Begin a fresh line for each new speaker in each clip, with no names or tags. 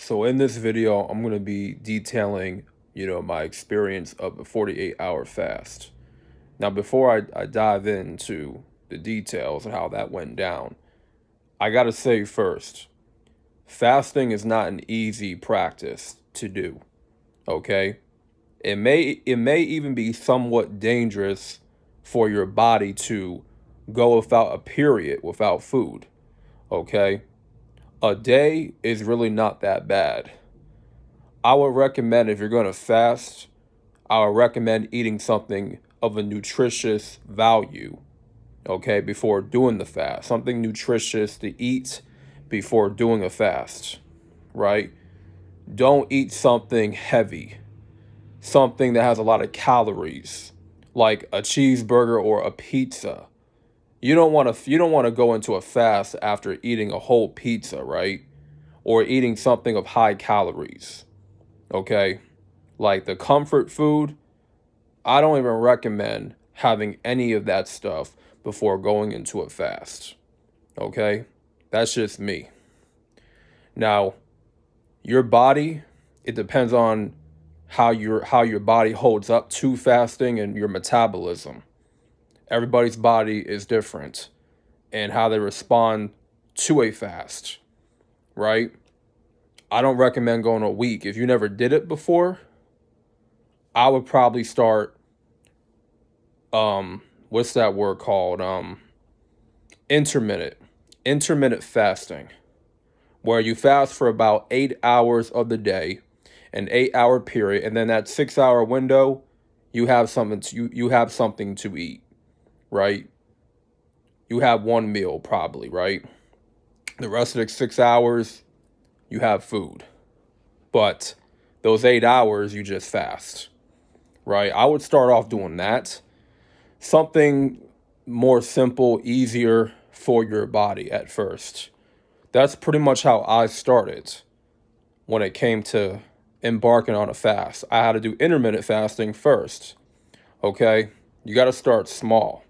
So in this video, I'm going to be detailing, my experience of a 48-hour fast. Now, before I dive into the details and how that went down, I got to say first, fasting is not an easy practice to do, okay? It may even be somewhat dangerous for your body to go without a period without food, okay? A day is really not that bad. I would recommend if you're going to fast, I would recommend eating something of a nutritious value, okay, before doing the fast. Something nutritious to eat before doing a fast, right? Don't eat something heavy, something that has a lot of calories, like a cheeseburger or a pizza. You don't want to go into a fast after eating a whole pizza, right? Or eating something of high calories, okay? Like the comfort food, I don't even recommend having any of that stuff before going into a fast. Okay? That's just me. Now, your body, it depends on how your body holds up to fasting and your metabolism. Everybody's body is different and how they respond to a fast, right? I don't recommend going a week. If you never did it before, I would probably start what's that word called? Intermittent. Intermittent fasting, where you fast for about 8 hours of the day, an 8 hour period, and then that 6 hour window, you have something to eat, right? You have one meal probably, right? The rest of the 6 hours, you have food. But those 8 hours you just fast, right? I would start off doing that. Something more simple, easier for your body at first. That's pretty much how I started when it came to embarking on a fast. I had to do intermittent fasting first, okay? You got to start small.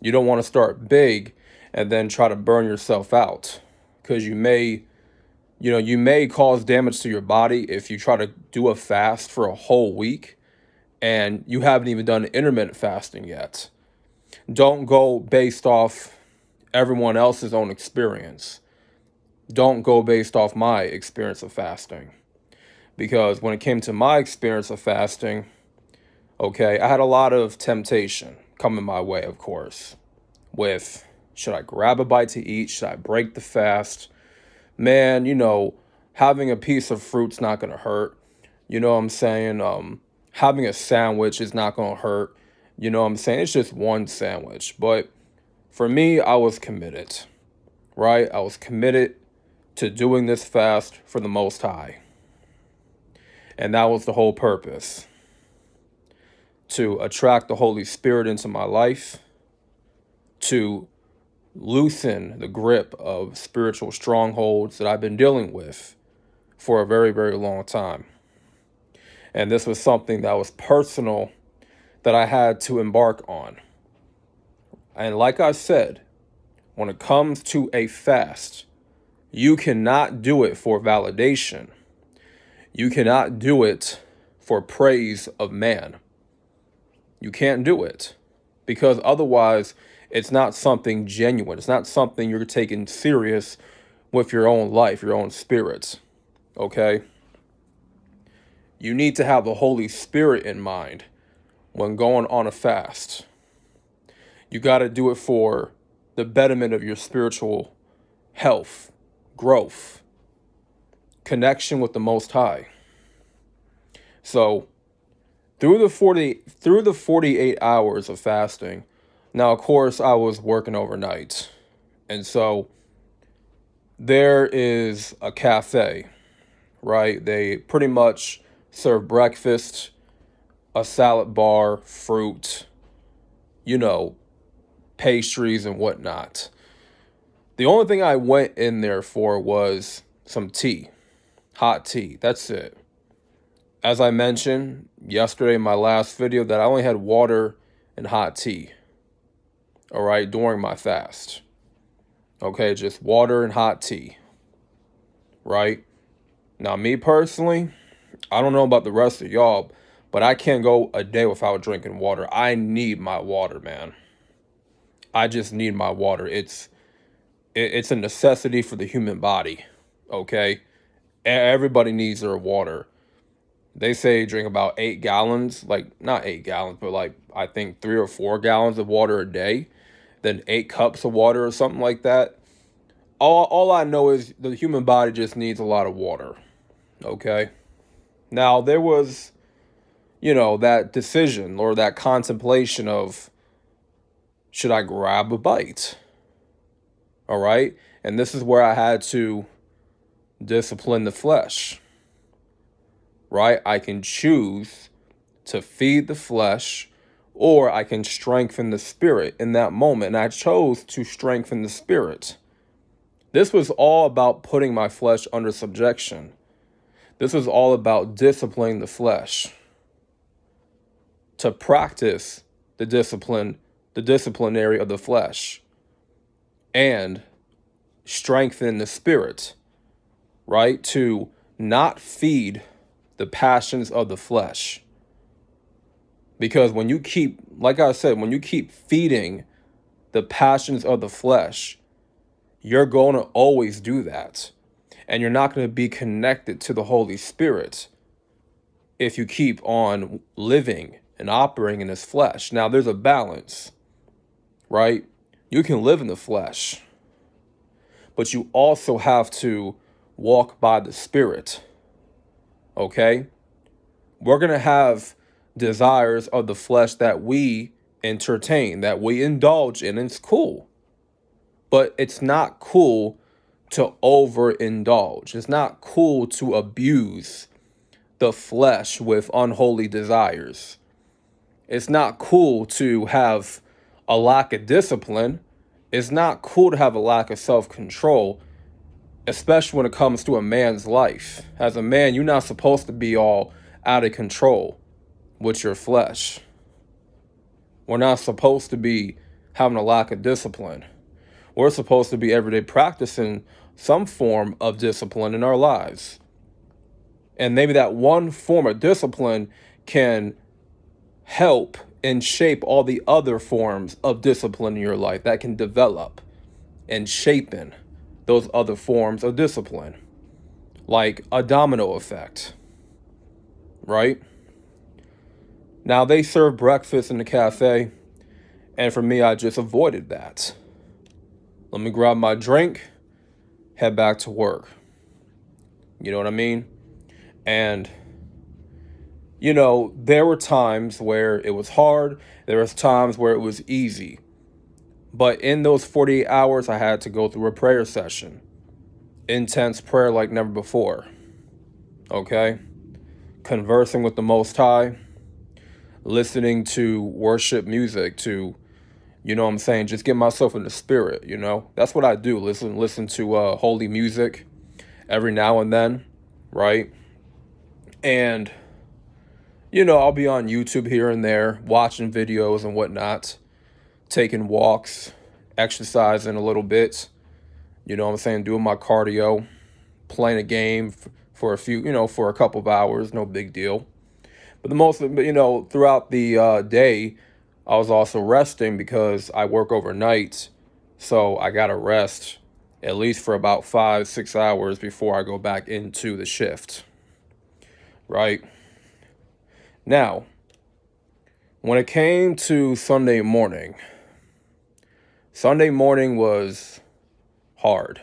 You don't want to start big and then try to burn yourself out because you may cause damage to your body if you try to do a fast for a whole week and you haven't even done intermittent fasting yet. Don't go based off everyone else's own experience. Don't go based off my experience of fasting. Because when it came to my experience of fasting, okay, I had a lot of temptation coming my way, of course, with should I grab a bite to eat? Should I break the fast? Man, having a piece of fruit's not going to hurt. You know what I'm saying? Having a sandwich is not going to hurt. You know what I'm saying? It's just one sandwich. But for me, I was committed, right? I was committed to doing this fast for the Most High. And that was the whole purpose, to attract the Holy Spirit into my life, to loosen the grip of spiritual strongholds that I've been dealing with for a very, very long time. And this was something that was personal that I had to embark on. And like I said, when it comes to a fast, you cannot do it for validation. You cannot do it for praise of man. You can't do it because otherwise it's not something genuine. It's not something you're taking serious with your own life, your own spirits. Okay? You need to have the Holy Spirit in mind when going on a fast. You got to do it for the betterment of your spiritual health, growth, connection with the Most High. So, through the 48 hours of fasting, now of course I was working overnight. And so there is a cafe, right? They pretty much serve breakfast, a salad bar, fruit, pastries and whatnot. The only thing I went in there for was some tea, hot tea. That's it. As I mentioned yesterday in my last video, that I only had water and hot tea, all right, during my fast. Okay, just water and hot tea, right? Now, me personally, I don't know about the rest of y'all, but I can't go a day without drinking water. I need my water, man. I just need my water. It's a necessity for the human body. Okay? Everybody needs their water. They say drink about 8 gallons, like not 8 gallons, but like I think 3 or 4 gallons of water a day, then 8 cups of water or something like that. All I know is the human body just needs a lot of water. Okay? Now there was, that decision or that contemplation of, should I grab a bite? All right? And this is where I had to discipline the flesh. Right? I can choose to feed the flesh, or I can strengthen the spirit in that moment. And I chose to strengthen the spirit. This was all about putting my flesh under subjection. This was all about disciplining the flesh. To practice the disciplinary of the flesh, and strengthen the spirit, right? To not feed the passions of the flesh. Because when you keep, like I said, when you keep feeding the passions of the flesh, you're going to always do that. And you're not going to be connected to the Holy Spirit if you keep on living and operating in this flesh. Now, there's a balance, right? You can live in the flesh, but you also have to walk by the Spirit, okay? We're going to have desires of the flesh that we entertain, that we indulge in, and it's cool. But it's not cool to overindulge. It's not cool to abuse the flesh with unholy desires. It's not cool to have a lack of discipline. It's not cool to have a lack of self-control, especially when it comes to a man's life. As a man, you're not supposed to be all out of control with your flesh. We're not supposed to be having a lack of discipline. We're supposed to be every day practicing some form of discipline in our lives. And maybe that one form of discipline can help and shape all the other forms of discipline in your life that can develop and shape in those other forms of discipline, like a domino effect, right? Now, they serve breakfast in the cafe, and for me, I just avoided that. Let me grab my drink, head back to work. You know what I mean? And, there were times where it was hard. There was times where it was easy. But in those 48 hours, I had to go through a prayer session. Intense prayer like never before. Okay? Conversing with the Most High. Listening to worship music, to, just get myself in the spirit, That's what I do. Listen to holy music every now and then, right? And, I'll be on YouTube here and there, watching videos and whatnot, taking walks, exercising a little bit, doing my cardio, playing a game for for a couple of hours, no big deal. But throughout the day, I was also resting because I work overnight. So I got to rest at least for about 5-6 hours before I go back into the shift. Right? Now, when it came to Sunday morning was hard.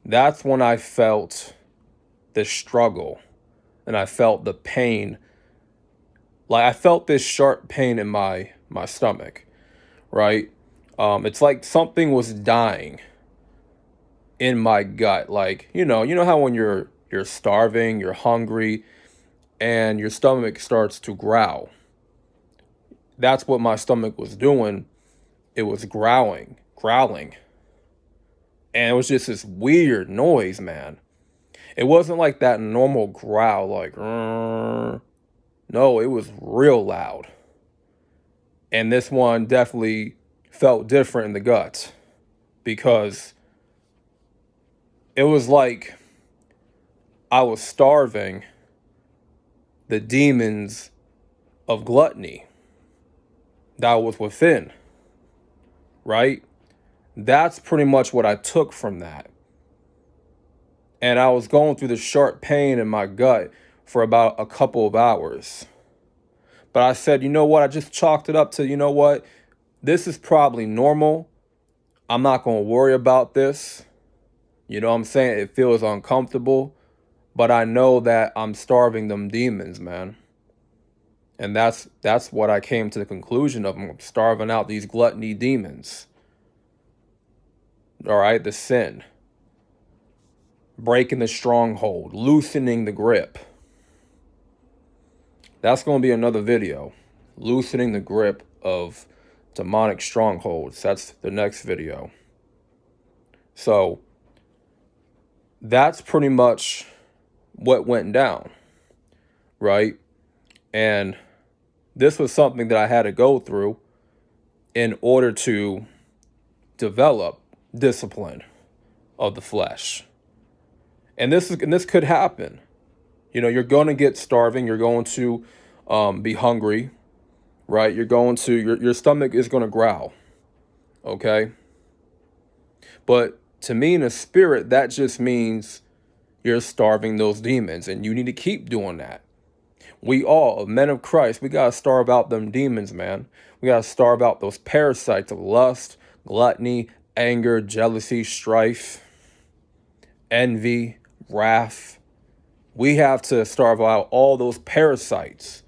That's when I felt the struggle and I felt the pain. Like I felt this sharp pain in my stomach, right? It's like something was dying in my gut. Like, you know how when you're starving, you're hungry, and your stomach starts to growl. That's what my stomach was doing. It was growling. And it was just this weird noise, man. It wasn't like that normal growl, like, no, it was real loud. And this one definitely felt different in the gut because it was like I was starving the demons of gluttony that was within, right? That's pretty much what I took from that. And I was going through the sharp pain in my gut for about a couple of hours. But I said, you know what? I just chalked it up to, you know what? This is probably normal. I'm not going to worry about this. You know what I'm saying? It feels uncomfortable. But I know that I'm starving them demons, man. And that's what I came to the conclusion of. I'm starving out these gluttony demons. All right, the sin. Breaking the stronghold, loosening the grip. That's going to be another video. Loosening the grip of demonic strongholds. That's the next video. So that's pretty much what went down, right? And this was something that I had to go through in order to develop discipline of the flesh. And this could happen. You know, you're going to get starving. You're going to be hungry, right? You're going to, your stomach is going to growl, okay? But to me in the spirit, that just means you're starving those demons, and you need to keep doing that. We all, men of Christ, we got to starve out them demons, man. We got to starve out those parasites of lust, gluttony, anger, jealousy, strife, envy, wrath. We have to starve out all those parasites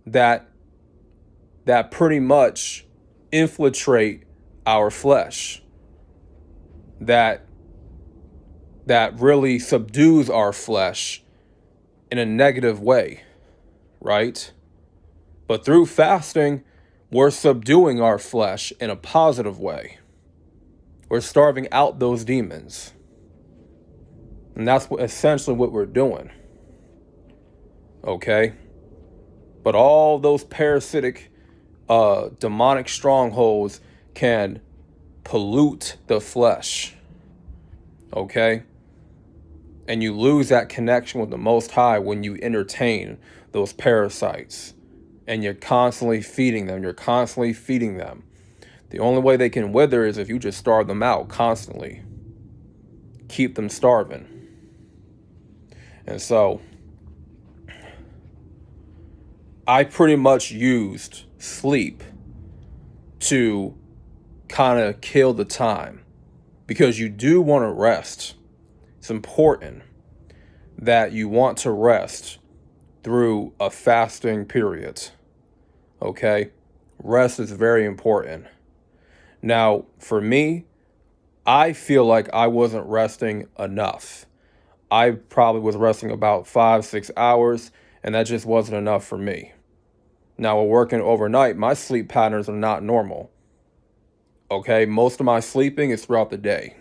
that pretty much infiltrate our flesh, that really subdues our flesh in a negative way, right? But through fasting, we're subduing our flesh in a positive way. We're starving out those demons. And that's essentially what we're doing. Okay? But all those parasitic, demonic strongholds can pollute the flesh. Okay? And you lose that connection with the Most High when you entertain those parasites. And you're constantly feeding them. You're constantly feeding them. The only way they can wither is if you just starve them out constantly. Keep them starving. And so, I pretty much used sleep to kind of kill the time. Because you do want to rest. It's important that you want to rest through a fasting period. Okay? Rest is very important. Now, for me, I feel like I wasn't resting enough. I probably was resting about 5-6 hours, and that just wasn't enough for me. Now, while working overnight, my sleep patterns are not normal. Okay? Most of my sleeping is throughout the day.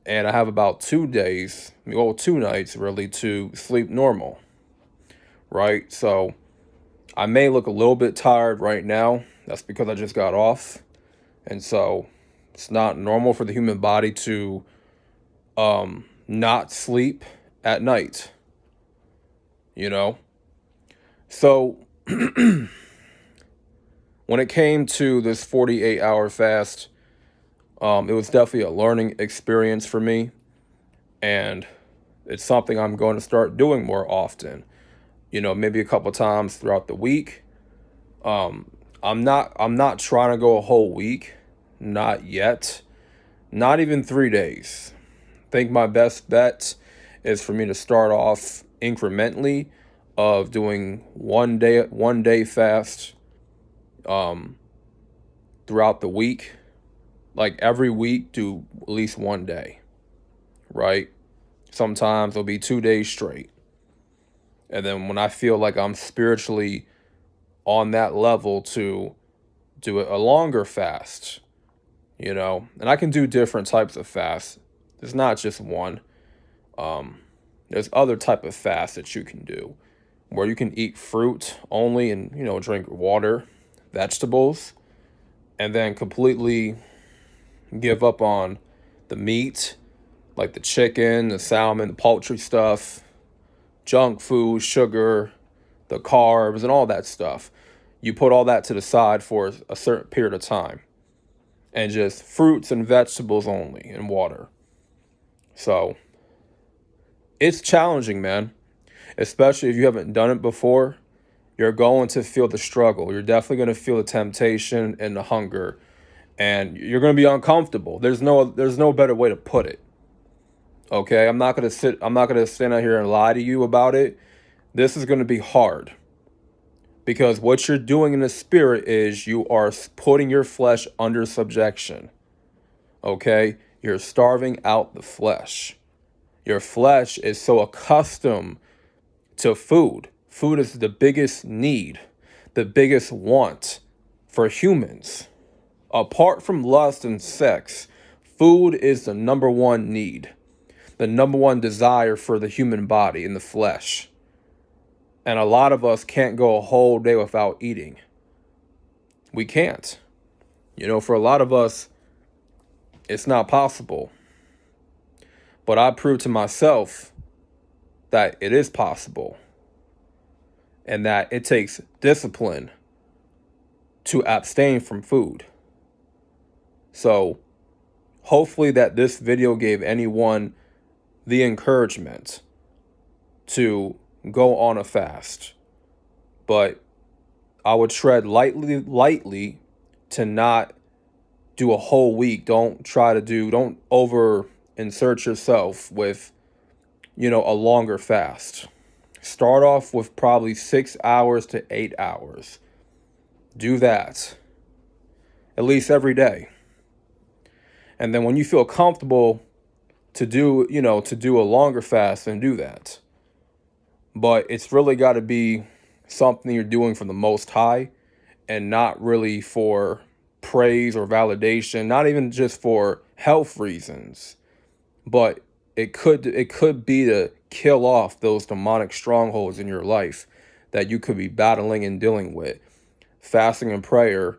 And I have about 2 days, 2 nights really, to sleep normal, right? So I may look a little bit tired right now. That's because I just got off. And so it's not normal for the human body to not sleep at night, you know? So when it came to this 48-hour fast, it was definitely a learning experience for me, and it's something I'm going to start doing more often. You know, maybe a couple times throughout the week. I'm not trying to go a whole week, not yet, not even 3 days. I think my best bet is for me to start off incrementally of doing one day fast throughout the week. Like every week, do at least 1 day, right? Sometimes it'll be 2 days straight. And then when I feel like I'm spiritually on that level to do a longer fast, you know, and I can do different types of fasts. There's not just one. There's other type of fasts that you can do where you can eat fruit only and, you know, drink water, vegetables, and then completely give up on the meat, like the chicken, the salmon, the poultry stuff, junk food, sugar, the carbs, and all that stuff. You put all that to the side for a certain period of time, and just fruits and vegetables only, and water. So it's challenging, man, especially if you haven't done it before. You're going to feel the struggle. You're definitely going to feel the temptation and the hunger, and you're going to be uncomfortable. There's no better way to put it. Okay, I'm not going to stand out here and lie to you about it. This is going to be hard, because what you're doing in the spirit is you are putting your flesh under subjection. Okay? You're starving out the flesh. Your flesh is so accustomed to food. Food is the biggest need, the biggest want for humans. Apart from lust and sex, food is the number one need, the number one desire for the human body in the flesh. And a lot of us can't go a whole day without eating. We can't. For a lot of us, it's not possible. But I proved to myself that it is possible, and that it takes discipline to abstain from food. So hopefully that this video gave anyone the encouragement to go on a fast. But I would tread lightly to not do a whole week. Don't over insert yourself with, a longer fast. Start off with probably 6 hours to 8 hours. Do that at least every day. And then when you feel comfortable to do a longer fast, then do that. But it's really got to be something you're doing for the Most High, and not really for praise or validation, not even just for health reasons, but it could be to kill off those demonic strongholds in your life that you could be battling and dealing with. Fasting and prayer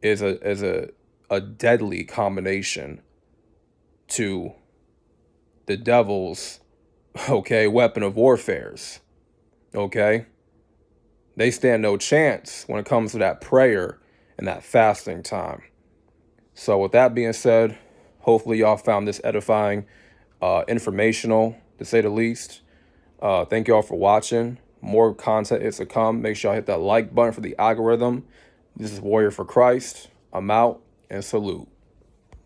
is a deadly combination to the devil's weapon of warfares. Okay? They stand no chance when it comes to that prayer and that fasting time. So with that being said, hopefully y'all found this edifying, informational, to say the least. Thank y'all for watching. More content is to come. Make sure y'all hit that like button for the algorithm. This is Warrior for Christ. I'm out, and salute.